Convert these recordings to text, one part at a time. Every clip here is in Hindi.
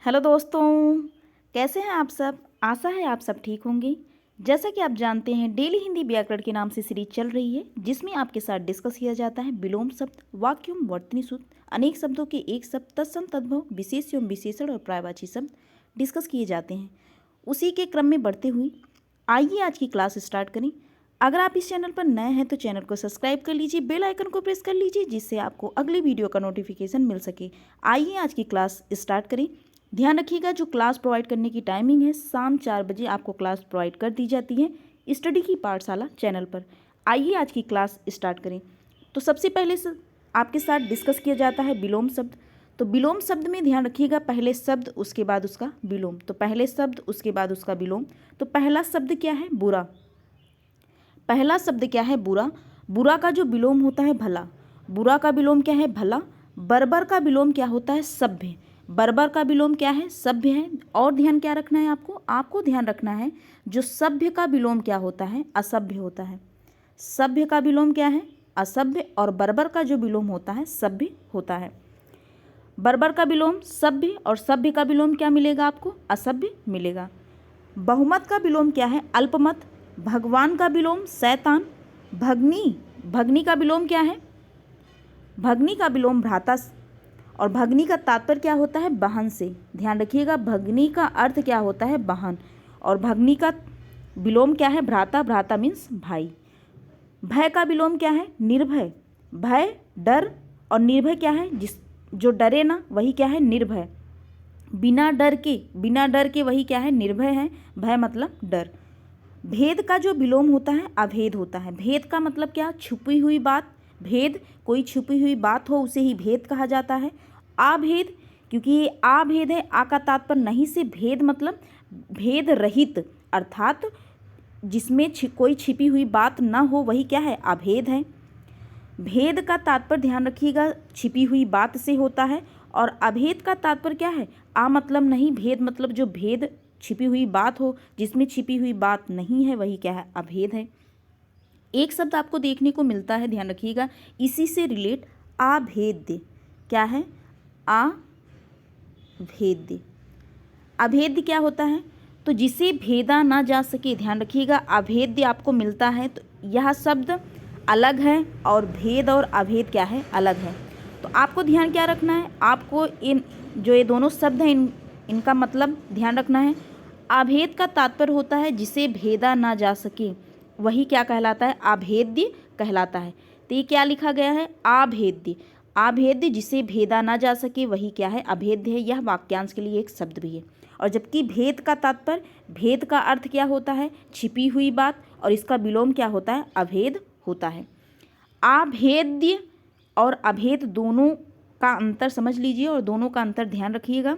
हेलो दोस्तों, कैसे हैं आप सब। आशा है आप सब ठीक होंगे। जैसा कि आप जानते हैं, डेली हिंदी व्याकरण के नाम से सीरीज चल रही है, जिसमें आपके साथ डिस्कस किया जाता है विलोम शब्द, वाक्यम, वर्तनी सूत्र, अनेक शब्दों के एक शब्द, तत्सम, तद्भव, विशेष एवं विशेषण और पर्यायवाची शब्द डिस्कस किए जाते हैं। उसी के क्रम में बढ़ते हुए आइए आज की क्लास स्टार्ट करें। अगर आप इस चैनल पर नए हैं तो चैनल को सब्सक्राइब कर लीजिए, बेल आइकन को प्रेस कर लीजिए, जिससे आपको अगली वीडियो का नोटिफिकेशन मिल सके। आइए आज की क्लास स्टार्ट करें। ध्यान रखिएगा, जो क्लास प्रोवाइड करने की टाइमिंग है, शाम 4 बजे आपको क्लास प्रोवाइड कर दी जाती है स्टडी की पाठशाला चैनल पर। आइए आज की क्लास स्टार्ट करें। तो सबसे पहले से आपके साथ डिस्कस किया जाता है विलोम शब्द। तो विलोम शब्द में ध्यान रखिएगा, पहले शब्द उसके बाद उसका विलोम। तो पहले शब्द उसके बाद उसका विलोम। तो पहला शब्द क्या है? बुरा। पहला शब्द क्या है? बुरा। बुरा का जो विलोम होता है भला। बुरा का विलोम क्या है? भला। बर्बर का विलोम क्या होता है? सभ्य। बर्बर का विलोम क्या है? सभ्य है। और ध्यान क्या रखना है आपको ध्यान रखना है, जो सभ्य का विलोम क्या होता है? असभ्य होता है। सभ्य का विलोम क्या है? असभ्य। और बर्बर का जो विलोम होता है सभ्य होता है। बर्बर का विलोम सभ्य और सभ्य का विलोम क्या मिलेगा आपको? असभ्य मिलेगा। बहुमत का विलोम क्या है? अल्पमत। भगवान का विलोम शैतान। भगनी। भगनी का विलोम क्या है? भगनी का विलोम भ्राता। और भगनी का तात्पर्य क्या होता है? बहन से। ध्यान रखिएगा, भगनी का अर्थ क्या होता है? बहन। और भगनी का विलोम क्या है? भ्राता। भ्राता मीन्स भाई। भय का विलोम क्या है? निर्भय। भय डर, और निर्भय क्या है? जो डरे ना, वही क्या है? निर्भय। बिना डर के वही क्या है? निर्भय है। भय मतलब डर। भेद का जो विलोम होता है अभेद होता है। भेद का मतलब क्या? छुपी हुई बात। भेद, कोई छुपी हुई बात हो उसे ही भेद कहा जाता है। अभेद, क्योंकि ये अभेद है, आ का तात्पर्य नहीं से भेद मतलब भेद रहित, अर्थात जिसमें कोई छिपी हुई बात ना हो, वही क्या है? अभेद है। भेद का तात्पर्य ध्यान रखिएगा छिपी हुई बात से होता है। और अभेद का तात्पर्य क्या है? आ मतलब नहीं, भेद मतलब जो भेद छिपी हुई बात हो, जिसमें छिपी हुई बात नहीं है, वही क्या है? अभेद है। एक शब्द आपको देखने को मिलता है, ध्यान रखिएगा, इसी से रिलेट, अभेद्य। क्या है? अभेद्य। अभेद्य क्या होता है? तो जिसे भेदा ना जा सके। ध्यान रखिएगा, अभेद्य आपको मिलता है तो यह शब्द अलग है, और भेद और अभेद क्या है? अलग है। तो आपको ध्यान क्या रखना है? आपको इन जो ये दोनों शब्द हैं इनका मतलब ध्यान रखना है। अभेद का तात्पर्य होता है जिसे भेदा ना जा सके, वही क्या कहलाता है? अभेद्य कहलाता है। तो ये क्या लिखा गया है? अभेद्य। अभेद्य जिसे भेदा ना जा सके वही क्या है? अभेद्य है। यह वाक्यांश के लिए एक शब्द भी है। और जबकि भेद का तात्पर्य, भेद का अर्थ क्या होता है? छिपी हुई बात, और इसका विलोम क्या होता है? अभेद होता है। अभेद्य और अभेद दोनों का अंतर समझ लीजिए, और दोनों का अंतर ध्यान रखिएगा।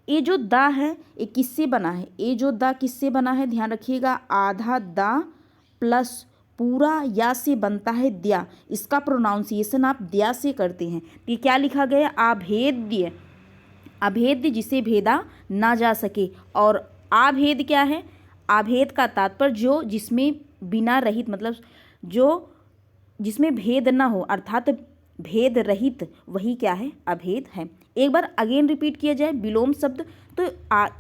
ये जो दा है ये किससे बना है? ये जो दा किससे बना है? ध्यान रखिएगा, आधा दा प्लस पूरा या से बनता है द्या। इसका प्रोनाउंसिएशन आप द्या से करते हैं। तो ये क्या लिखा गया? अभेद्य। अभेद्य जिसे भेदा ना जा सके। और अभेद क्या है? अभेद का तात्पर्य जो जिसमें बिना रहित, मतलब जो जिसमें भेद ना हो, अर्थात भेद रहित, वही क्या है? अभेद है। एक बार अगेन रिपीट किया जाए, विलोम शब्द। तो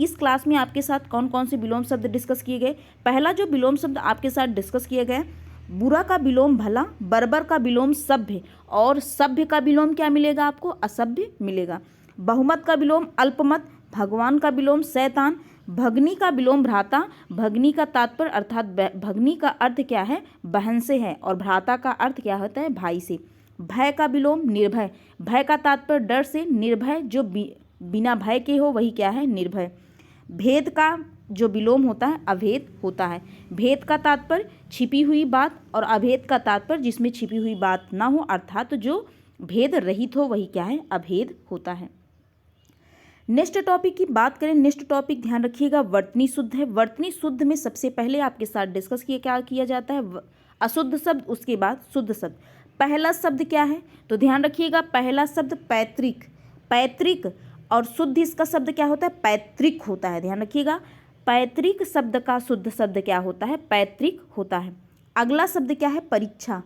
इस क्लास में आपके साथ कौन कौन से विलोम शब्द डिस्कस किए गए? पहला जो विलोम शब्द आपके साथ डिस्कस किया गया, बुरा का विलोम भला, बर्बर का विलोम सभ्य, और सभ्य का विलोम क्या मिलेगा आपको? असभ्य मिलेगा। बहुमत का विलोम अल्पमत, भगवान का विलोम शैतान, भगनी का विलोम भ्राता। भगनी का तात्पर्य अर्थात भगनी का अर्थ क्या है? बहन से है, और भ्राता का अर्थ क्या होता है? भाई से। भय का विलोम निर्भय। भय का तात्पर्य डर से, निर्भय जो बिना भय के हो, वही क्या है? निर्भय। भेद का जो विलोम होता है अभेद होता है। भेद का तात्पर्य छिपी हुई बात, और अभेद का तात्पर्य जिसमें छिपी हुई बात ना हो, अर्थात जो भेद रहित हो, वही क्या है? अभेद होता है। नेक्स्ट टॉपिक की बात करें, नेक्स्ट टॉपिक ध्यान रखिएगा वर्तनी शुद्ध है। वर्तनी शुद्ध में सबसे पहले आपके साथ डिस्कस क्या किया जाता है? अशुद्ध शब्द, उसके बाद शुद्ध शब्द। पहला शब्द क्या है? तो ध्यान रखिएगा, पहला शब्द पैतृक। पैतृक और शुद्ध इसका शब्द क्या होता है? पैतृक होता है। ध्यान रखिएगा, पैतृक शब्द का शुद्ध शब्द क्या होता है? पैतृक होता है। अगला शब्द क्या है? परीक्षा।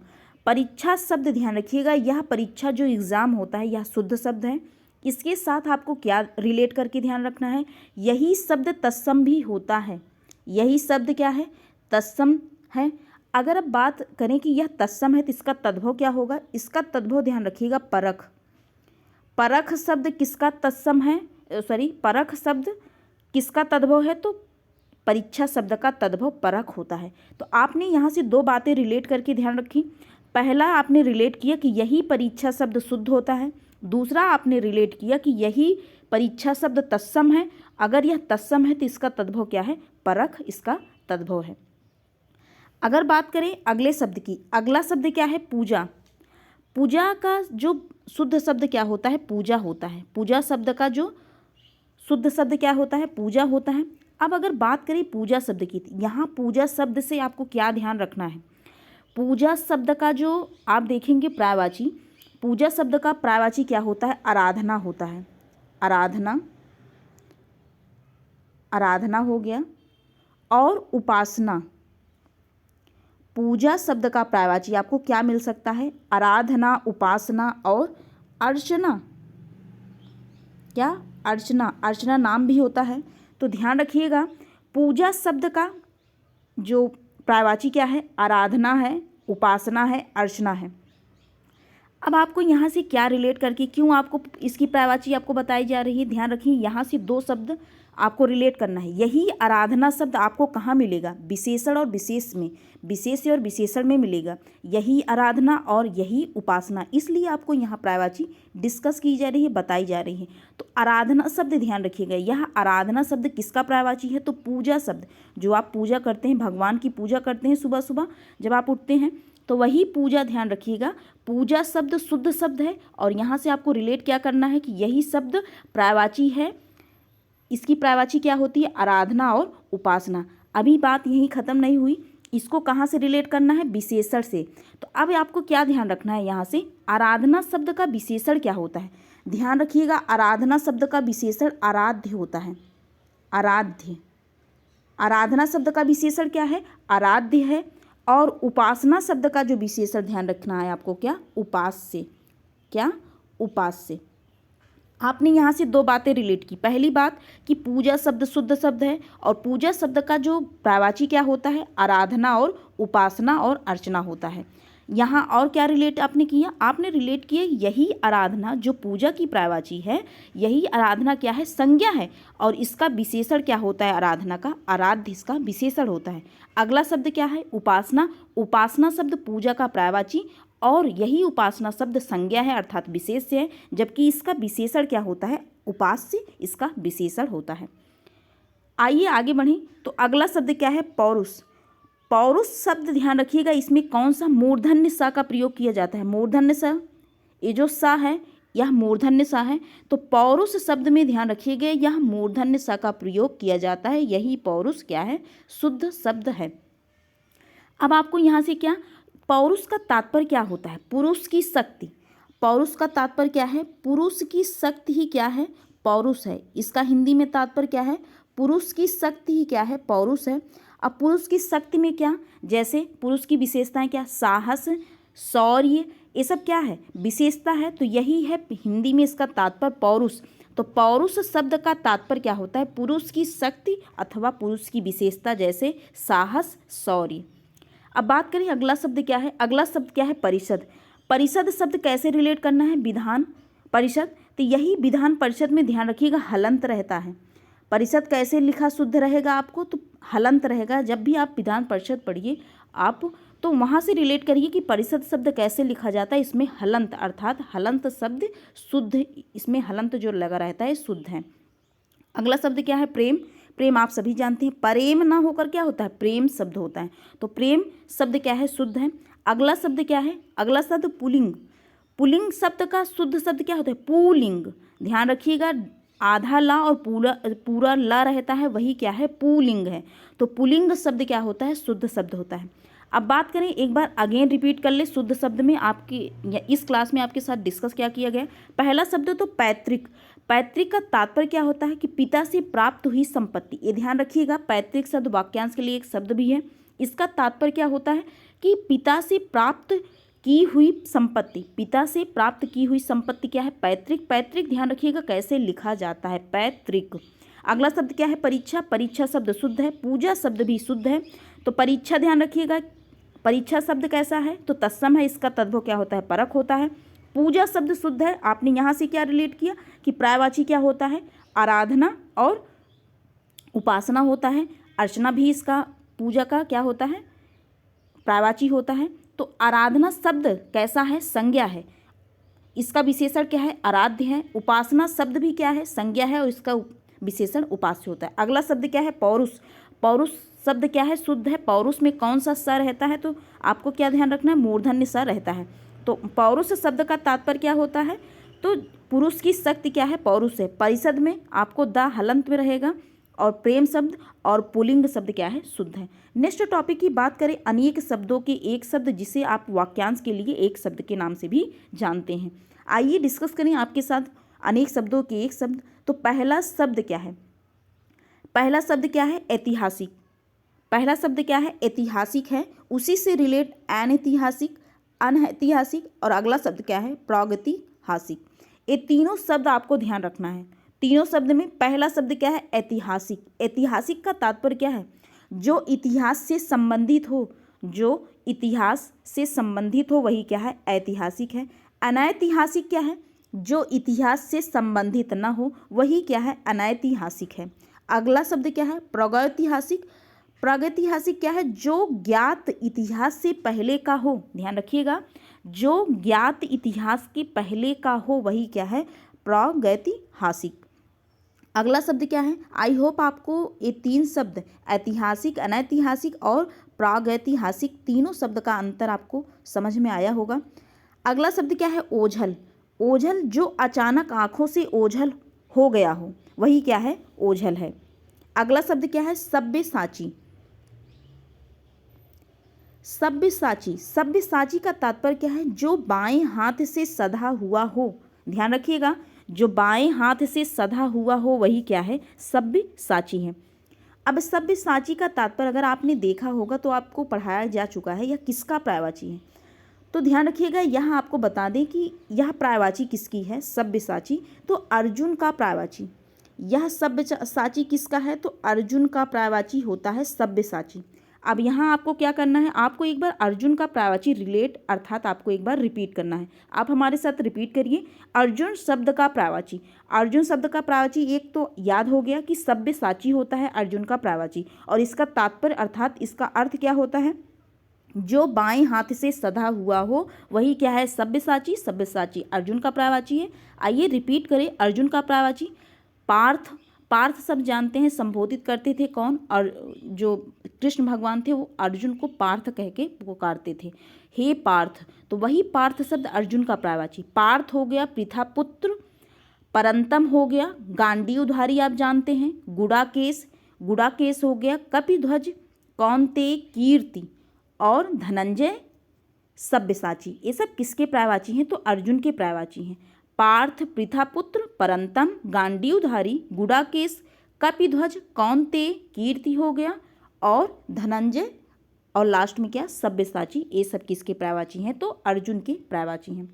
परीक्षा शब्द ध्यान रखिएगा, यह परीक्षा जो एग्जाम होता है, यह शुद्ध शब्द है। इसके साथ आपको क्या रिलेट करके ध्यान रखना है, यही शब्द तत्सम भी होता है। यही शब्द क्या है, तत्सम है। अगर अब बात करें कि यह तत्सम है तो इसका तद्भव क्या होगा, इसका तद्भव ध्यान रखिएगा परख। परख शब्द किसका तत्सम है, परख शब्द किसका तद्भव है, तो परीक्षा शब्द का तद्भव परख होता है। तो आपने यहाँ से दो बातें रिलेट करके ध्यान रखी। पहला आपने रिलेट किया कि यही परीक्षा शब्द शुद्ध होता है, दूसरा आपने रिलेट किया कि यही परीक्षा शब्द तत्सम है। अगर यह तत्सम है तो इसका तद्भव क्या है, परख इसका तद्भव है। अगर बात करें अगले शब्द की, अगला शब्द क्या है, पूजा। पूजा का जो शुद्ध शब्द क्या होता है, पूजा होता है। पूजा शब्द का जो शुद्ध शब्द क्या होता है, पूजा होता है। अब अगर बात करें पूजा शब्द की, यहाँ पूजा शब्द से आपको क्या ध्यान रखना है, पूजा शब्द का जो आप देखेंगे पर्यायवाची, पूजा शब्द का पर्यायवाची क्या होता है, आराधना होता है। आराधना, आराधना हो गया। और उपासना, पूजा शब्द का पर्यायवाची आपको क्या मिल सकता है, आराधना, उपासना और अर्चना। क्या, अर्चना। अर्चना नाम भी होता है। तो ध्यान रखिएगा, पूजा शब्द का जो पर्यायवाची क्या है, आराधना है, उपासना है, अर्चना है। अब आपको यहाँ से क्या रिलेट करके, क्यों आपको इसकी पर्यायवाची आपको बताई जा रही है, ध्यान रखिए, यहाँ से दो शब्द आपको रिलेट करना है। यही आराधना शब्द आपको कहाँ मिलेगा, विशेषण और विशेष में, विशेष और विशेषण में मिलेगा। यही आराधना और यही उपासना, इसलिए आपको यहाँ पर्यायवाची डिस्कस की जा रही है, बताई जा रही है। तो आराधना शब्द ध्यान रखिएगा, यह आराधना शब्द किसका पर्यायवाची है, तो पूजा शब्द। जो आप पूजा करते हैं, भगवान की पूजा करते हैं सुबह सुबह जब आप उठते हैं, तो वही पूजा, ध्यान रखिएगा, पूजा शब्द शुद्ध शब्द है। और यहाँ से आपको रिलेट क्या करना है कि यही शब्द पर्यायवाची है। इसकी पर्यायवाची क्या होती है, आराधना और उपासना। अभी बात यहीं ख़त्म नहीं हुई, इसको कहाँ से रिलेट करना है, विशेषण से। तो अब आपको क्या ध्यान रखना है, यहाँ से आराधना शब्द का विशेषण क्या होता है, ध्यान रखिएगा, आराधना शब्द का विशेषण आराध्य होता है। आराध्य, आराधना शब्द का विशेषण क्या है, आराध्य है। और उपासना शब्द का जो विशेषण ध्यान रखना है आपको, क्या, उपास्य। क्या, उपास्य। आपने यहाँ से दो बातें रिलेट की। पहली बात कि पूजा शब्द शुद्ध शब्द है, और पूजा शब्द का जो पर्यायवाची क्या होता है, आराधना और उपासना और अर्चना होता है। यहाँ और क्या रिलेट आपने किया, आपने रिलेट किया यही आराधना जो पूजा की पर्यायवाची है, यही आराधना क्या है, संज्ञा है। और इसका विशेषण क्या होता है, आराधना का आराध्य इसका विशेषण होता है। अगला शब्द क्या है, उपासना। उपासना शब्द पूजा का पर्यायवाची और यही उपासना शब्द संज्ञा है अर्थात विशेष्य है, जबकि इसका विशेषण क्या होता है, उपास्य इसका विशेषण होता है। आइए आगे बढ़ें। तो अगला शब्द क्या है, पौरुष। पौरुष शब्द ध्यान रखिएगा, इसमें कौन सा मूर्धन्य सा का प्रयोग किया जाता है, मूर्धन्य सा। ये जो सा है यह मूर्धन्य सा है, तो पौरुष शब्द में ध्यान रखिएगा यह मूर्धन्य सा का प्रयोग किया जाता है। यही पौरुष क्या है, शुद्ध शब्द है। अब आपको यहाँ से क्या, पौरुष का तात्पर्य क्या होता है, पुरुष की शक्ति। पौरुष का तात्पर्य क्या है, पुरुष की शक्ति ही क्या है, पौरुष है। इसका हिंदी में तात्पर्य क्या है, पुरुष की शक्ति ही क्या है, पौरुष है। अब पुरुष की शक्ति में क्या, जैसे पुरुष की विशेषताएं क्या, साहस, शौर्य, ये सब क्या है, विशेषता है। तो यही है हिंदी में इसका तात्पर्य पौरुष। तो पौरुष शब्द का तात्पर्य क्या होता है, पुरुष की शक्ति अथवा पुरुष की विशेषता, जैसे साहस, शौर्य। अब बात करें अगला शब्द क्या है, अगला शब्द क्या है, परिषद। परिषद शब्द कैसे रिलेट करना है, विधान परिषद। तो यही विधान परिषद में ध्यान रखिएगा हलंत रहता है। परिषद कैसे लिखा शुद्ध रहेगा आपको, तो हलंत रहेगा। जब भी आप विधान परिषद पढ़िए आप, तो वहाँ से रिलेट करिए कि परिषद शब्द कैसे लिखा जाता है, इसमें हलंत अर्थात हलंत शब्द शुद्ध, इसमें हलंत जो लगा रहता है शुद्ध है। अगला शब्द क्या है, प्रेम। प्रेम आप सभी जानते हैं, प्रेम ना होकर क्या होता है, प्रेम शब्द होता है। तो प्रेम शब्द क्या है, शुद्ध है। अगला शब्द क्या है, अगला शब्द पुल्लिंग। पुल्लिंग शब्द का शुद्ध शब्द क्या होता है, पुल्लिंग। ध्यान रखिएगा, आधा ला और पूरा ला रहता है, वही क्या है, पुल्लिंग है। तो पुल्लिंग शब्द क्या होता है, शुद्ध शब्द होता है। अब बात करें, एक बार अगेन रिपीट कर ले, शुद्ध शब्द में आपकी इस क्लास में आपके साथ डिस्कस क्या किया गया। पहला शब्द तो पैतृक। पैतृक का तात्पर्य क्या होता है कि पिता से प्राप्त हुई संपत्ति। ये ध्यान रखिएगा, पैतृक शब्द वाक्यांश के लिए एक शब्द भी है। इसका तात्पर्य क्या होता है कि पिता से प्राप्त की हुई संपत्ति, पिता से प्राप्त की हुई संपत्ति क्या है? पैतृक। पैतृक ध्यान रखिएगा कैसे लिखा जाता है, पैतृक। अगला शब्द क्या है? परीक्षा। परीक्षा शब्द शुद्ध है, पूजा शब्द भी शुद्ध है। तो परीक्षा ध्यान रखिएगा, परीक्षा शब्द कैसा है? तो तत्सम है, इसका तद्भव क्या होता है? परक होता है। पूजा शब्द शुद्ध है, आपने यहाँ से क्या रिलेट किया कि पर्यायवाची क्या होता है? आराधना और उपासना होता है। अर्चना भी इसका पूजा का क्या होता है? पर्यायवाची होता है। तो आराधना शब्द कैसा है? संज्ञा है, इसका विशेषण क्या है? आराध्य है। उपासना शब्द भी क्या है? संज्ञा है और इसका विशेषण उपास्य होता है। अगला शब्द क्या है? पौरुष। पौरुष शब्द क्या है? शुद्ध है। पौरुष में कौन सा स रहता है? तो आपको क्या ध्यान रखना है? मूर्धन्य स रहता है। तो पौरुष शब्द का तात्पर्य क्या होता है? तो पुरुष की शक्ति क्या है? पौरुष है। परिषद में आपको द हलंत में रहेगा और प्रेम शब्द और पुल्लिंग शब्द क्या है? शुद्ध है। नेक्स्ट टॉपिक की बात करें, अनेक शब्दों के एक शब्द, जिसे आप वाक्यांश के लिए एक शब्द के नाम से भी जानते हैं। आइए डिस्कस करें आपके साथ अनेक शब्दों के एक शब्द। तो पहला शब्द क्या है? पहला शब्द क्या है? ऐतिहासिक। पहला शब्द क्या है? ऐतिहासिक है। उसी से रिलेट अनैतिहासिक, अनऐतिहासिक और अगला शब्द क्या है? प्रागैतिहासिक। ये तीनों शब्द आपको ध्यान रखना है। तीनों शब्द में पहला शब्द क्या है? ऐतिहासिक। ऐतिहासिक का तात्पर्य क्या है? जो इतिहास से संबंधित हो, जो इतिहास से संबंधित हो वही क्या है? ऐतिहासिक है। अनैतिहासिक क्या है? जो इतिहास से संबंधित न हो वही क्या है? अनैतिहासिक है। अगला शब्द क्या है? प्रागैतिहासिक। प्रागैतिहासिक क्या है? जो ज्ञात इतिहास से पहले का हो, ध्यान रखिएगा, जो ज्ञात इतिहास के पहले का हो वही क्या है? प्रागैतिहासिक। अगला शब्द क्या है? आई होप आपको ये तीन शब्द ऐतिहासिक, अनैतिहासिक और प्रागैतिहासिक तीनों शब्द का अंतर आपको समझ में आया होगा। अगला शब्द क्या है? ओझल। ओझल जो अचानक आंखों से ओझल हो गया हो वही क्या है? ओझल है। अगला शब्द क्या है? सब्यसाची। सब्यसाची। सब्यसाची का तात्पर्य क्या है? जो बाएं हाथ से सधा हुआ हो। ध्यान रखिएगा, जो बाएं हाथ से सधा हुआ हो वही क्या है? सब्यसाची है। अब सब्यसाची का तात्पर्य अगर आपने देखा होगा तो आपको पढ़ाया जा चुका है, यह किसका पर्यायवाची है? तो ध्यान रखिएगा, यहाँ आपको बता दें कि यह पर्यायवाची किसकी है? सब्यसाची। तो अर्जुन का पर्यायवाची। यह सब्यसाची किसका है? तो अर्जुन का पर्यायवाची होता है सब्यसाची। अब यहाँ आपको क्या करना है? आपको एक बार अर्जुन का पर्यायवाची रिलेट अर्थात आपको एक बार रिपीट करना है। आप हमारे साथ रिपीट करिए। अर्जुन शब्द का पर्यायवाची। अर्जुन शब्द का पर्यायवाची एक तो याद हो गया कि सब्यसाची होता है अर्जुन का पर्यायवाची, और इसका तात्पर्य अर्थात इसका अर्थ क्या होता है? जो बाएं हाथ से सधा हुआ हो वही क्या है? सब्यसाची। सब्यसाची अर्जुन का पर्यायवाची है। आइए रिपीट करें अर्जुन का पर्यायवाची। पार्थ। पार्थ सब जानते हैं संबोधित करते थे कौन? और जो कृष्ण भगवान थे वो अर्जुन को पार्थ कह के पुकारते थे, हे पार्थ। तो वही पार्थ शब्द अर्जुन का पर्यायवाची। पार्थ हो गया पृथापुत्र। परंतम हो गया गांडीवधारी, आप जानते हैं। गुड़ाकेश। गुड़ाकेश हो गया कपिध्वज। कौन्तेय कीर्ति और धनंजय सब्यसाची। ये सब किसके पर्यायवाची हैं? तो अर्जुन के पर्यायवाची हैं। पार्थ, पृथापुत्र, परंतम, गांडीवधारी, गुड़ाकेश, कपिध्वज, कौन्तेय, कीर्ति हो गया और धनंजय और लास्ट में क्या? सब्यसाची। ये सब किसके पर्यायवाची हैं? तो अर्जुन के पर्यायवाची हैं।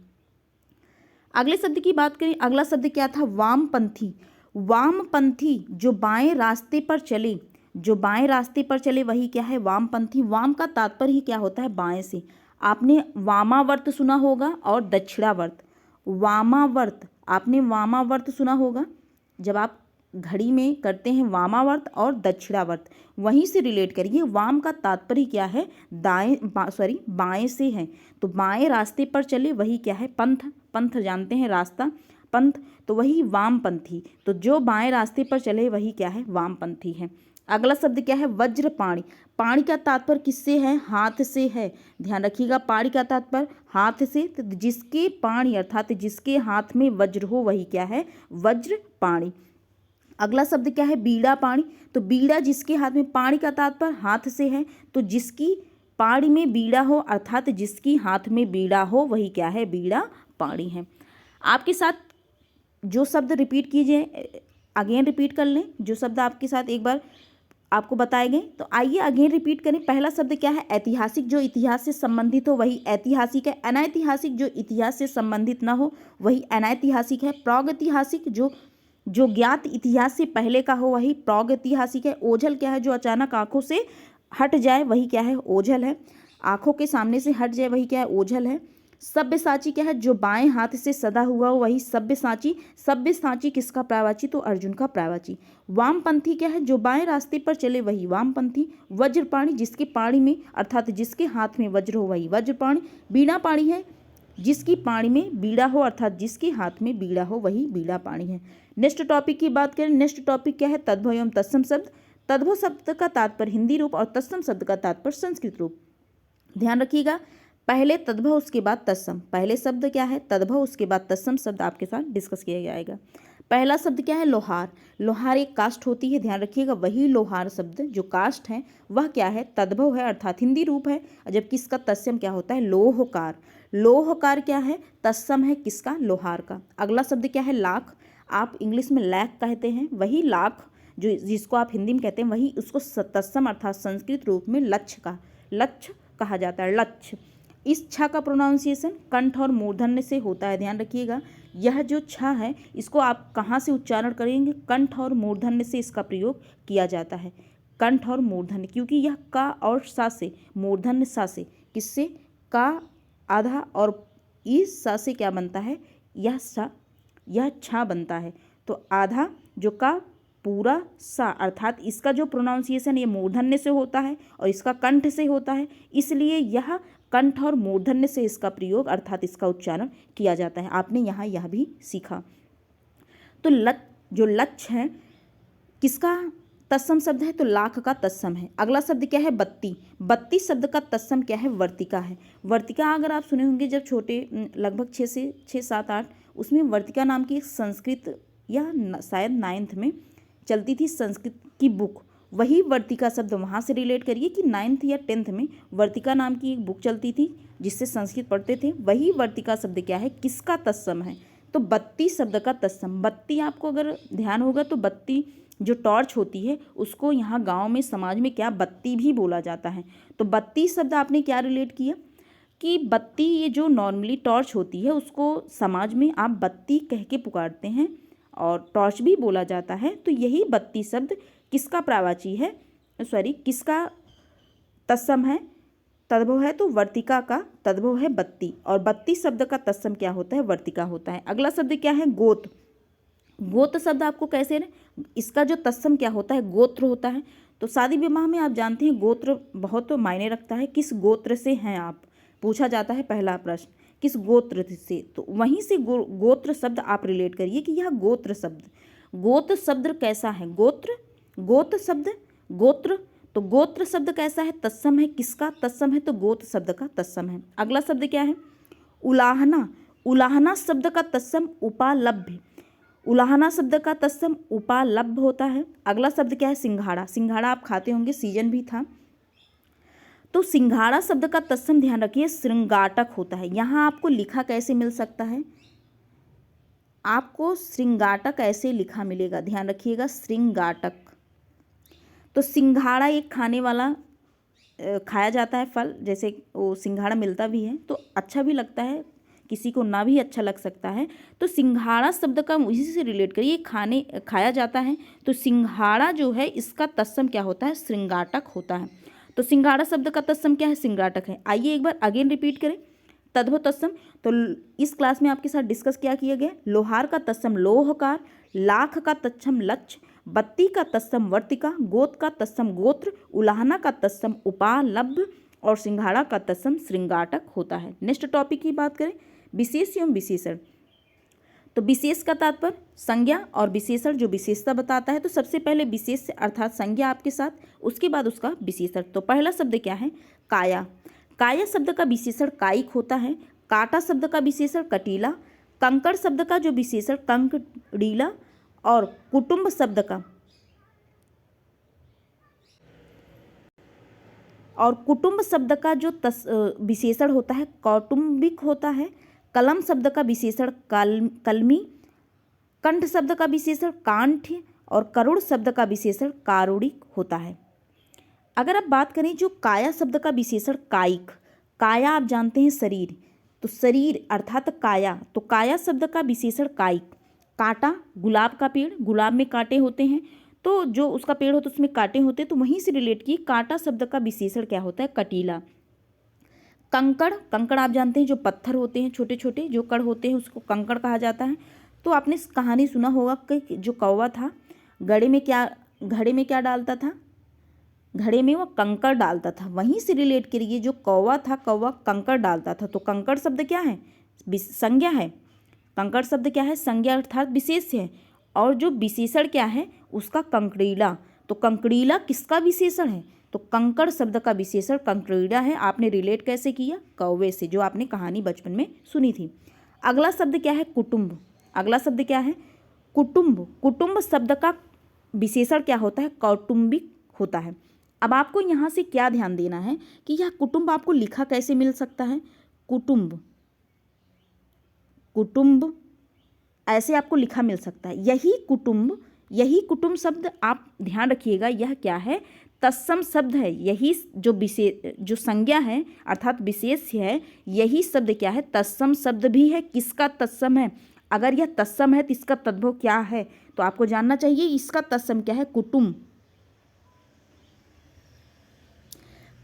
अगले शब्द की बात करें, अगला शब्द क्या था? वामपंथी। वामपंथी जो बाएं रास्ते पर चले, जो बाएं रास्ते पर चले वही क्या है? वामपंथी। वाम का तात्पर्य ही क्या होता है? बाएं से। आपने वामावर्त सुना होगा और दक्षिणावर्त। वामावर्त, आपने वामावर्त सुना होगा, जब आप घड़ी में करते हैं वामावर्त और दक्षिणावर्त, वहीं से रिलेट करिए। वाम का तात्पर्य क्या है? दाएं, बाएं से है। तो बाएं रास्ते पर चले वही क्या है? पंथ। पंथ जानते हैं, रास्ता, पंथ। तो वही वामपंथी। तो जो बाएं रास्ते पर चले वही क्या है? वामपंथी है। अगला शब्द क्या है? वज्रपाणि। पाणि का तात्पर्य किससे है? हाथ से है। ध्यान रखिएगा, पाणि का तात्पर्य हाथ से। तो जिसके पाणि अर्थात जिसके हाथ में वज्र हो वही क्या है? वज्रपाणि। अगला शब्द क्या है? बीड़ा पाणि। तो बीड़ा जिसके हाथ में, पाणि का तात्पर्य हाथ से है, तो जिसकी पाणि में बीड़ा हो अर्थात जिसकी हाथ में बीड़ा हो वही क्या है? बीड़ा पाणि है। आपके साथ जो शब्द रिपीट कीजिए, अगेन रिपीट कर लें। जो शब्द आपके साथ एक बार आपको बताए गए। तो आइए अगेन रिपीट करें। पहला शब्द क्या है? ऐतिहासिक, जो इतिहास से संबंधित हो वही ऐतिहासिक है। अनैतिहासिक, जो इतिहास से संबंधित ना हो वही अनैतिहासिक है। प्रागैतिहासिक, जो ज्ञात इतिहास से पहले का हो वही प्रागैतिहासिक है। ओझल क्या है? जो अचानक आंखों से हट जाए वही क्या है? ओझल है। आंखों के सामने से हट जाए वही क्या है? ओझल है। सब्यसाची क्या है? जो बाएं हाथ से सदा हुआ हो वही सब्यसाची। सब्यसाची किसका प्रायवाची? तो अर्जुन का प्रायवाची। वामपंथी क्या है? जो बाएं रास्ते पर चले वही वामपंथी। वज्रपाणी, जिसके पाणी में अर्थात जिसके हाथ में वज्र हो वही वज्रपाणी। बीड़ा पाणी है, जिसकी पाणी में बीड़ा हो अर्थात जिसके हाथ में बीड़ा हो वही बीड़ा पाणी है। नेक्स्ट टॉपिक की बात करें। नेक्स्ट टॉपिक क्या है? तद्भव एवं तत्सम शब्द। तद्भव शब्द का तात्पर्य हिंदी रूप और तत्सम शब्द का तात्पर्य संस्कृत रूप। ध्यान रखिएगा, पहले तद्भव उसके बाद तत्सम। पहले शब्द क्या है? तद्भव, उसके बाद तत्सम शब्द आपके साथ डिस्कस किया जाएगा। पहला शब्द क्या है? लोहार। लोहार एक कास्ट होती है, ध्यान रखिएगा। वही लोहार शब्द जो कास्ट है वह क्या है? तद्भव है अर्थात हिंदी रूप है। जबकि इसका तत्सम क्या होता है? लोहकार। लोहकार क्या है? तत्सम है किसका? लोहार का। अगला शब्द क्या है? लाख। आप इंग्लिश में लैक कहते हैं, वही लाख जो जिसको आप हिंदी में कहते हैं वही उसको तत्सम अर्थात संस्कृत रूप में लक्ष्य का लक्ष्य कहा जाता है। लक्ष्य। इस छ का प्रोनाउंसिएशन कंठ और मूर्धन्य से होता है, ध्यान रखिएगा। यह जो छ है इसको आप कहाँ से उच्चारण करेंगे? कंठ और मूर्धन्य से इसका प्रयोग किया जाता है। कंठ और मूर्धन्य, क्योंकि यह का और सा से, मूर्धन्य सा से, किससे? का आधा और इस सा से क्या बनता है? यह सा, यह छ बनता है। तो आधा जो का पूरा सा अर्थात इसका जो प्रोनाउंसिएशन ये मूर्धन्य से होता है और इसका कंठ से होता है, इसलिए यह कंठ और मूर्धन्य से इसका प्रयोग अर्थात इसका उच्चारण किया जाता है। आपने यहाँ यह भी सीखा। तो जो लक्ष्य है किसका तत्सम शब्द है? तो लाख का तत्सम है। अगला शब्द क्या है? बत्ती। बत्ती शब्द का तत्सम क्या है? वर्तिका है। वर्तिका अगर आप सुने होंगे जब छोटे, लगभग 6 से 6, 7, 8, उसमें वर्तिका नाम की एक संस्कृत या शायद 9th में चलती थी संस्कृत की बुक। वही वर्तिका शब्द वहाँ से रिलेट करिए कि 9th या 10th में वर्तिका नाम की एक बुक चलती थी जिससे संस्कृत पढ़ते थे। वही वर्तिका शब्द क्या है? किसका तत्सम है? तो बत्ती शब्द का तत्सम। बत्ती आपको अगर ध्यान होगा तो बत्ती जो टॉर्च होती है उसको यहाँ गांव में समाज में क्या? बत्ती भी बोला जाता है। तो बत्ती शब्द आपने क्या रिलेट किया कि बत्ती ये जो नॉर्मली टॉर्च होती है उसको समाज में आप बत्ती कह के पुकारते हैं और टॉर्च भी बोला जाता है। तो यही बत्ती शब्द किसका प्रावाची है? सॉरी, किसका तत्सम है? तद्भव है तो वर्तिका का तद्भव है बत्ती, और बत्ती शब्द का तत्सम क्या होता है? वर्तिका होता है। अगला शब्द क्या है? गोत। गोत शब्द आपको कैसे, इसका जो तत्सम क्या होता है? गोत्र होता है। तो शादी विवाह में आप जानते हैं गोत्र बहुत मायने रखता है। किस गोत्र से हैं आप, पूछा जाता है पहला प्रश्न, किस गोत्र से। तो वहीं से गोत्र शब्द आप रिलेट करिए कि यह गोत्र शब्द। गोत्र शब्द कैसा है? गोत्र, गोत्र शब्द, गोत्र। तो गोत्र शब्द कैसा है? तत्सम है। किसका तत्सम है? तो गोत्र शब्द का तत्सम है। अगला शब्द क्या है? उलाहना। उलाहना शब्द का तत्सम उपालभ्य। उलाहना शब्द का तत्सम उपालभ्य होता है। अगला शब्द क्या है? सिंघाड़ा। सिंघाड़ा आप खाते होंगे, सीजन भी था। तो सिंघाड़ा शब्द का तत्सम ध्यान रखिए श्रृंगाटक होता है। यहाँ आपको लिखा कैसे मिल सकता है? आपको श्रृंगाटक ऐसे लिखा मिलेगा, ध्यान रखिएगा, श्रृंगाटक। तो सिंघाड़ा एक खाने वाला खाया जाता है फल, जैसे वो सिंघाड़ा मिलता भी है तो अच्छा भी लगता है, किसी को ना भी अच्छा लग सकता है। तो सिंघाड़ा शब्द का इसी से रिलेट करिए, खाया जाता है। तो सिंघाड़ा जो है इसका तत्सम क्या होता है? श्रृंगाटक होता है। तो सिंघाड़ा शब्द का तत्सम क्या है? श्रृंगाटक है। आइए एक बार अगेन रिपीट करें तद्भव तत्सम। तो इस क्लास में आपके साथ डिस्कस क्या किया गया? लोहार का तत्सम लोहकार, लाख का तत्सम लक्ष्य, बत्ती का तत्सम वर्तिका, गोत का तत्सम गोत्र, उलाहना का तत्सम उपालभ्य और सिंघाड़ा का तत्सम श्रृंगाटक होता है। नेक्स्ट टॉपिक की बात करें विशेष एवं विशेषण। तो विशेष का तात्पर्य संज्ञा और विशेषण जो विशेषता बताता है। तो सबसे पहले विशेष अर्थात संज्ञा आपके साथ, उसके बाद उसका विशेषण। तो पहला शब्द क्या है? काया। काया शब्द का विशेषण कायिक होता है। काटा शब्द का विशेषण कटीला, कंकड़ शब्द का जो विशेषण कंकड़ीला, और कुटुंब शब्द का जो विशेषण होता है कौटुंबिक होता है। कलम शब्द का विशेषण कलमी, कंठ शब्द का विशेषण कांठ्य और करुण शब्द का विशेषण कारुणिक होता है। अगर आप बात करें जो काया शब्द का विशेषण कायिक, काया आप जानते हैं शरीर, तो शरीर अर्थात काया, तो काया शब्द का विशेषण कायिक। कांटा, गुलाब का पेड़, गुलाब में कांटे होते हैं, तो जो उसका पेड़ होता है उसमें कांटे होते हैं, तो वहीं से रिलेट किए कांटा शब्द का विशेषण क्या होता है, कटीला। कंकड़, कंकड़ आप जानते हैं जो पत्थर होते हैं, छोटे छोटे जो कण होते हैं उसको कंकड़ कहा जाता है। तो आपने कहानी सुना होगा कि जो कौवा था घड़े में क्या डालता था, घड़े में वो कंकड़ डालता था, वहीं से रिलेट करिए जो कौवा था, कौवा कंकड़ डालता था। तो कंकड़ शब्द क्या है, संज्ञा है। कंकड़ शब्द क्या है, संज्ञा अर्थात विशेष है। और जो विशेषण क्या है उसका कंकड़ीला, तो कंकड़ीला किसका विशेषण है, तो कंकड़ शब्द का विशेषण कंकड़ीला है। आपने रिलेट कैसे किया, कौवे से, जो आपने कहानी बचपन में सुनी थी। अगला शब्द क्या है, कुटुंब। अगला शब्द क्या है, कुटुंब। कुटुंब शब्द का विशेषण क्या होता है, कौटुंबिक होता है। अब आपको यहाँ से क्या ध्यान देना है कि यह कुटुंब आपको लिखा कैसे मिल सकता है, कुटुंब, कुटुंब ऐसे आपको लिखा मिल सकता है। यही कुटुंब, यही कुटुंब शब्द आप ध्यान रखिएगा, यह क्या है, तत्सम शब्द है। यही जो संज्ञा है अर्थात विशेष है, यही शब्द क्या है, तत्सम शब्द भी है। किसका तत्सम है, अगर यह तत्सम है तो इसका तद्भव क्या है, तो आपको जानना चाहिए इसका तत्सम क्या है, कुटुंब।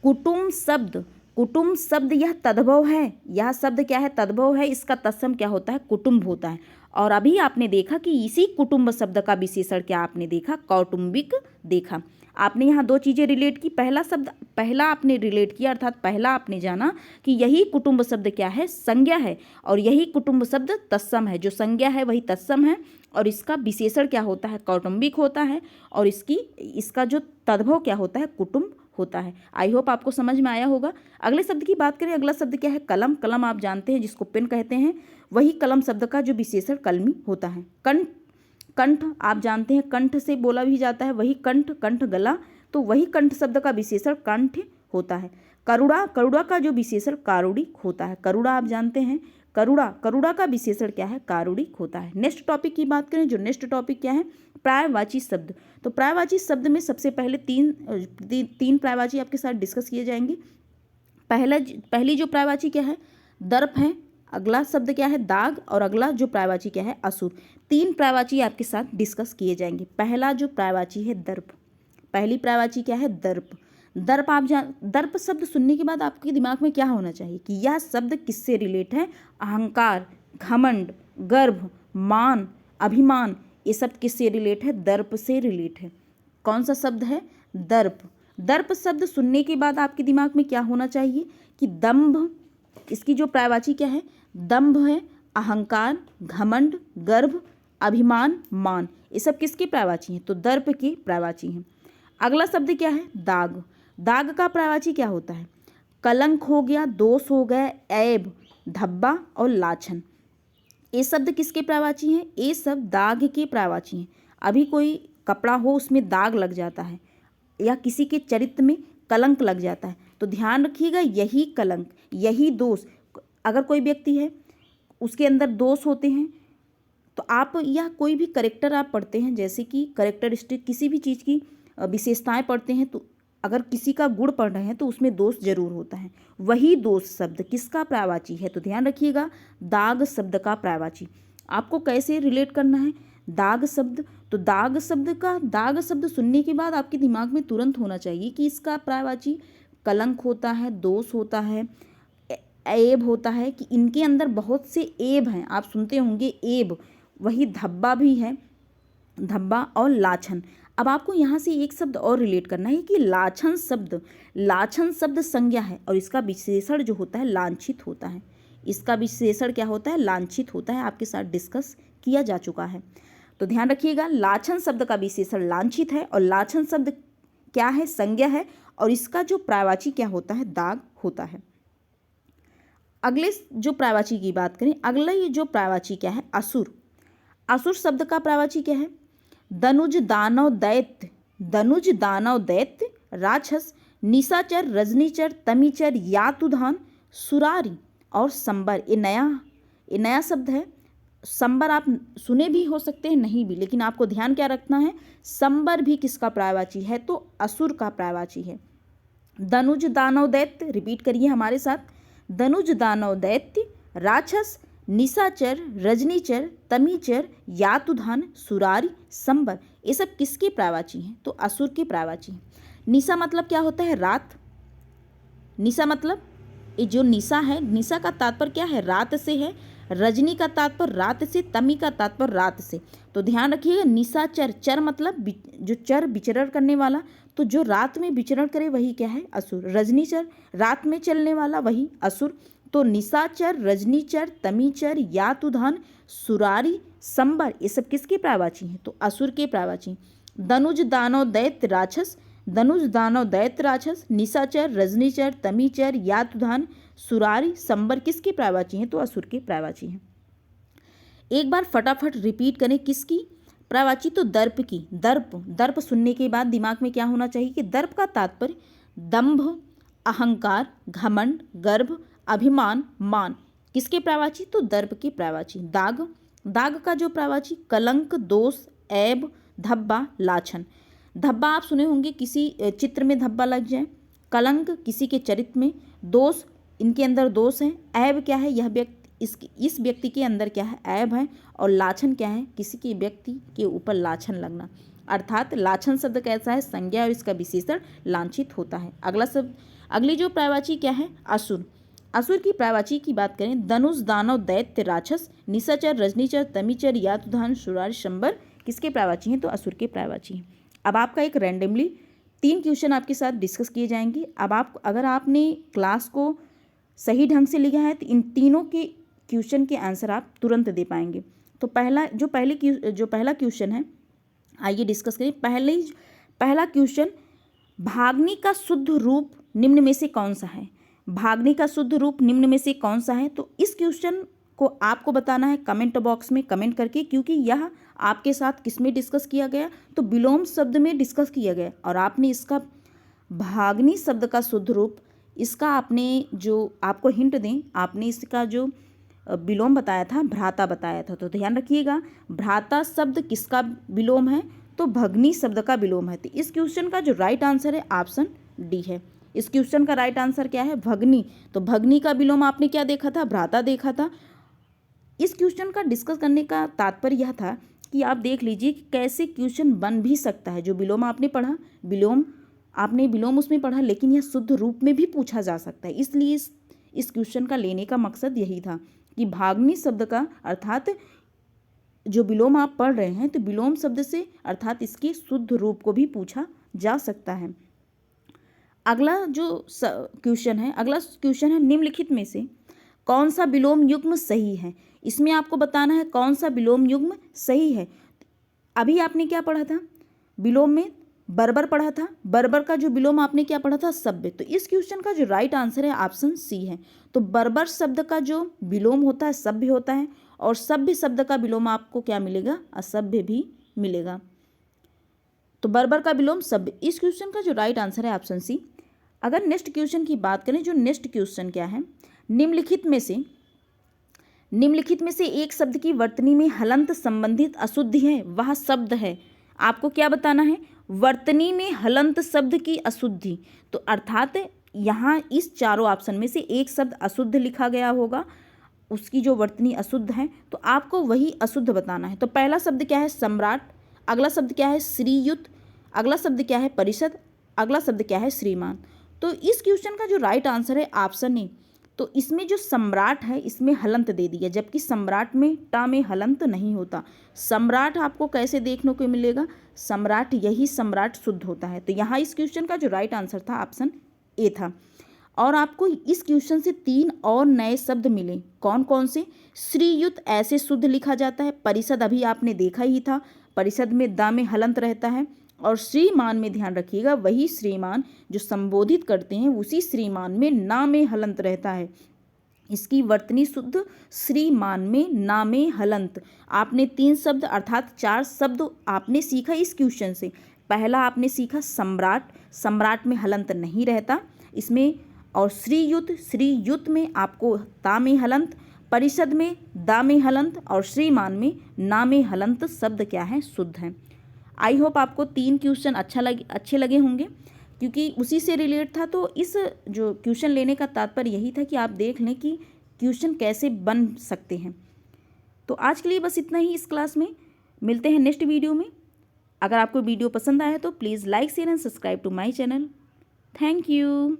कुटुंब शब्द, कुटुंब शब्द यह तद्भव है, यह शब्द क्या है, तद्भव है, इसका तत्सम क्या होता है, कुटुंब होता है। और अभी आपने देखा कि इसी कुटुंब शब्द का विशेषण क्या आपने देखा, कौटुंबिक देखा। आपने यहाँ दो चीज़ें रिलेट की, पहला शब्द पहला आपने रिलेट किया अर्थात पहला आपने जाना कि यही कुटुंब शब्द क्या है, संज्ञा है, और यही कुटुंब शब्द तत्सम है। जो संज्ञा है वही तत्सम है और इसका विशेषण क्या होता है, कौटुंबिक होता है, और इसका जो तद्भव क्या होता है, कुटुंब होता है। आई होप आपको समझ में आया होगा। अगले शब्द की बात करें, अगला शब्द क्या है, कलम। कलम आप जानते हैं जिसको पेन कहते हैं, वही कलम शब्द का जो विशेषण कलमी होता है। कंठ, कंठ आप जानते हैं कंठ से बोला भी जाता है, वही कंठ, कंठ गला, तो वही कंठ शब्द का विशेषण कंठ होता है। करुणा, करुणा का जो विशेषण कारुणिक होता है। करुणा आप जानते हैं, करुणा, करुणा का विशेषण क्या है, कारुणिक होता है। नेक्स्ट टॉपिक की बात करें, जो नेक्स्ट टॉपिक क्या है, पर्यायवाची शब्द। तो पर्यायवाची शब्द में सबसे पहले तीन पर्यायवाची आपके साथ डिस्कस किए जाएंगे। पहली जो पर्यायवाची क्या है, दर्प है। अगला शब्द क्या है, दाग, और अगला जो पर्यायवाची क्या है, असुर। तीन पर्यायवाची आपके साथ डिस्कस किए जाएंगे। पहला जो पर्यायवाची है दर्प, पहली पर्यायवाची क्या है, दर्प। दर्प दर्प शब्द सुनने के बाद आपके दिमाग में क्या होना चाहिए कि यह शब्द किससे रिलेट है, अहंकार, घमंड, गर्व, मान, अभिमान, ये सब किससे रिलेट है, दर्प से रिलेट है। कौन सा शब्द है, दर्प। दर्प शब्द सुनने के बाद आपके दिमाग में क्या होना चाहिए कि दंभ, इसकी जो पर्यायवाची क्या है, दंभ है, अहंकार, घमंड, गर्व, अभिमान, मान, ये सब किसके पर्यायवाची हैं, तो दर्प के पर्यायवाची हैं। अगला शब्द क्या है, दाग। दाग का पर्यायवाची क्या होता है, कलंक हो गया, दोष हो गया, ऐब, धब्बा और लाछन। ये शब्द किसके पर्यायवाची हैं, ये सब दाग के पर्यायवाची हैं। अभी कोई कपड़ा हो उसमें दाग लग जाता है या किसी के चरित्र में कलंक लग जाता है, तो ध्यान रखिएगा यही कलंक, यही दोष, अगर कोई व्यक्ति है उसके अंदर दोष होते हैं, तो आप या कोई भी करेक्टर आप पढ़ते हैं, जैसे कि करेक्टरिस्टिक किसी भी चीज़ की विशेषताएं पढ़ते हैं, तो अगर किसी का गुण पढ़ रहे हैं तो उसमें दोष जरूर होता है। वही दोष शब्द किसका पर्यायवाची है, तो ध्यान रखिएगा दाग शब्द का पर्यायवाची। आपको कैसे रिलेट करना है, दाग शब्द, तो दाग शब्द सुनने के बाद आपके दिमाग में तुरंत होना चाहिए कि इसका पर्यायवाची कलंक होता है, दोष होता है, ऐब होता है, कि इनके अंदर बहुत से ऐब हैं, आप सुनते होंगे ऐब, वही धब्बा भी है, धब्बा और लाछन। अब आपको यहाँ से एक शब्द और रिलेट करना है कि लाछन शब्द संज्ञा है और इसका विशेषण जो होता है लांछित होता है। इसका विशेषण क्या होता है, लांछित होता है, आपके साथ डिस्कस किया जा चुका है। तो ध्यान रखिएगा लाछन शब्द का विशेषण लांछित है और लाछन शब्द क्या है, संज्ञा है, और इसका जो पर्यायवाची क्या होता है, दाग होता है। अगले जो पर्यायवाची की बात करें, अगला ये जो पर्यायवाची क्या है, असुर। असुर शब्द का पर्यायवाची क्या है, दनुज दानव दैत्य, दनुज दानव दैत्य, राक्षस, निशाचर, रजनीचर, तमीचर, यातुधान, सुरारी और संबर। ये नया शब्द है। संबर आप सुने भी हो सकते हैं, नहीं भी, लेकिन आपको ध्यान क्या रखना है, संबर भी किसका पर्यायवाची है, तो असुर का पर्यायवाची है। दनुज दानव दैत्य, रिपीट करिए हमारे साथ, दनुज दानव दैत्य, राक्षस, निशाचर, रजनीचर, तमीचर, यातुधान, सुरारी, संबर, ये सब किसके प्रायवाची हैं? तो असुर के प्रायवाची हैं। निशा मतलब क्या होता है? रात। निशा मतलब ये जो निशा है, निशा का तात्पर्य क्या है? रात से है। रजनी का तात्पर्य रात से, तमी का तात्पर्य रात से। तो ध्यान रखिएगा, निशाचर, चर मतलब जो चर विचरण करने वाला, तो जो रात में विचरण करे वही क्या है? असुर। रजनीचर रात में चलने वाला, वही असुर। तो निशाचर, रजनीचर, तमीचर, यातुधान, सुरारी, संबर, ये सब किसके प्रायवाची हैं? तो असुर के प्रायवाची। दनुज दानव दैत्य राक्षस, दनुज दानव दैत्य राक्षस, निशाचर, रजनीचर, तमीचर, यातुधान, सुरारी, संबर किसके प्रायवाची हैं? तो असुर के प्रायवाची हैं। एक बार फटाफट रिपीट करें, किसकी प्रायवाची? तो दर्प की। दर्प, दर्प सुनने के बाद दिमाग में क्या होना चाहिए कि दर्प का तात्पर्य दंभ, अहंकार, घमंड, गर्भ, अभिमान, मान, किसके प्रायवाची? तो दर्प के प्रायवाची। दाग, दाग का जो प्रायवाची कलंक, दोष, ऐब, धब्बा, लाछन। धब्बा आप सुने होंगे, किसी चित्र में धब्बा लग जाए। कलंक किसी के चरित्र में, दोष इनके अंदर दोष है, ऐब क्या है? यह व्यक्ति इस व्यक्ति के अंदर क्या है? ऐब है। और लाछन क्या है? किसी के व्यक्ति के ऊपर लाछन लगना। अर्थात लाछन शब्द कैसा है? संज्ञा और इसका विशेषण लांछित होता है। अगला शब्द, अगली जो प्रायवाची क्या है? असुर। असुर की प्रायवाची की बात करें, धनुष दानव दैत्य राक्षस, निशाचर, रजनीचर, तमीचर, यातुधान, सुरारी, संबर किसके प्रायवाची हैं? तो असुर के प्रायवाची हैं। अब आपका एक रैंडमली 3 क्वेश्चन आपके साथ डिस्कस किए जाएंगे। अब आप, अगर आपने क्लास को सही ढंग से लिया है तो इन तीनों के क्वेश्चन के आंसर आप तुरंत दे पाएंगे। तो पहला क्वेश्चन है, आइए डिस्कस करें। पहला क्वेश्चन, भाग्नि का शुद्ध रूप निम्न में से कौन सा है? भाग्नि का शुद्ध रूप निम्न में से कौन सा है? तो इस क्वेश्चन को आपको बताना है कमेंट बॉक्स में कमेंट करके, क्योंकि यह आपके साथ किस में डिस्कस किया गया? तो विलोम शब्द में डिस्कस किया गया, और आपने इसका भाग्नि शब्द का शुद्ध रूप, इसका आपने जो आपको हिंट दें, आपने इसका जो विलोम बताया था, भ्राता बताया था। तो ध्यान रखिएगा, भ्राता शब्द किसका विलोम है? तो भग्नि शब्द का विलोम है। तो इस क्वेश्चन का जो राइट आंसर है ऑप्शन डी है। इस क्वेश्चन का राइट आंसर क्या है? भग्नि। तो भग्नि का विलोम आपने क्या देखा था? भ्राता देखा था। इस क्वेश्चन का डिस्कस करने का तात्पर्य यह था कि आप देख लीजिए कि कैसे क्वेश्चन बन भी सकता है। जो विलोम आपने पढ़ा, विलोम उसमें पढ़ा, लेकिन यह शुद्ध रूप में भी पूछा जा सकता है। इसलिए इस क्वेश्चन का लेने का मकसद यही था कि भाग्नि शब्द का अर्थात जो विलोम आप पढ़ रहे हैं, तो विलोम शब्द से अर्थात इसके शुद्ध रूप को भी पूछा जा सकता है। अगला क्वेश्चन है, निम्नलिखित में से कौन सा विलोम युग्म सही है? इसमें आपको बताना है कौन सा विलोम युग्म सही है। अभी आपने क्या पढ़ा था? विलोम में बर्बर पढ़ा था। बर्बर का जो विलोम आपने क्या पढ़ा था? सभ्य। तो इस क्वेश्चन का जो राइट आंसर है ऑप्शन सी है। तो बर्बर शब्द का जो विलोम होता है सभ्य होता है, और सभ्य शब्द का विलोम आपको क्या मिलेगा? असभ्य भी मिलेगा। तो बर्बर का विलोम सभ्य। इस क्वेश्चन का जो राइट आंसर है ऑप्शन सी। अगर नेक्स्ट क्वेश्चन की बात करें, जो नेक्स्ट क्वेश्चन क्या है, निम्नलिखित में से एक शब्द की वर्तनी में हलंत संबंधित अशुद्धि है, वह शब्द है। आपको क्या बताना है? वर्तनी में हलंत शब्द की अशुद्धि। तो अर्थात यहाँ इस चारों ऑप्शन में से एक शब्द अशुद्ध लिखा गया होगा, उसकी जो वर्तनी अशुद्ध है, तो आपको वही अशुद्ध बताना है। तो पहला शब्द क्या है? सम्राट। अगला शब्द क्या है? श्रीयुत। अगला शब्द क्या है? परिषद। अगला शब्द क्या है? श्रीमान। तो इस क्वेश्चन का जो राइट आंसर है ऑप्शन ए। तो इसमें जो सम्राट है इसमें हलंत दे दिया, जबकि सम्राट में टा में हलंत नहीं होता। सम्राट आपको कैसे देखने को मिलेगा? सम्राट, यही सम्राट शुद्ध होता है। तो यहाँ इस क्वेश्चन का जो राइट आंसर था ऑप्शन ए था। और आपको इस क्वेश्चन से 3 और नए शब्द मिले। कौन कौन से? श्रीयुत ऐसे शुद्ध लिखा जाता है। परिषद अभी आपने देखा ही था, परिषद में दा में हलंत रहता है। और श्रीमान में ध्यान रखिएगा, वही श्रीमान जो संबोधित करते हैं उसी श्रीमान में ना में हलंत रहता है। इसकी वर्तनी शुद्ध श्रीमान में ना में हलंत। आपने 3 शब्द अर्थात 4 शब्द आपने सीखा इस क्वेश्चन से। पहला आपने सीखा सम्राट, सम्राट में हलंत नहीं रहता इसमें। और श्रीयुत में आपको ता में हलंत, परिषद में दा में हलंत, और श्रीमान में ना में हलंत शब्द क्या है? शुद्ध है। आई होप आपको 3 क्वेश्चन अच्छे लगे होंगे। क्योंकि उसी से रिलेट था। तो इस जो क्वेश्चन लेने का तात्पर्य यही था कि आप देख लें कि क्वेश्चन कैसे बन सकते हैं। तो आज के लिए बस इतना ही इस क्लास में। मिलते हैं नेक्स्ट वीडियो में। अगर आपको वीडियो पसंद आया तो please like share and subscribe to my channel. Thank you.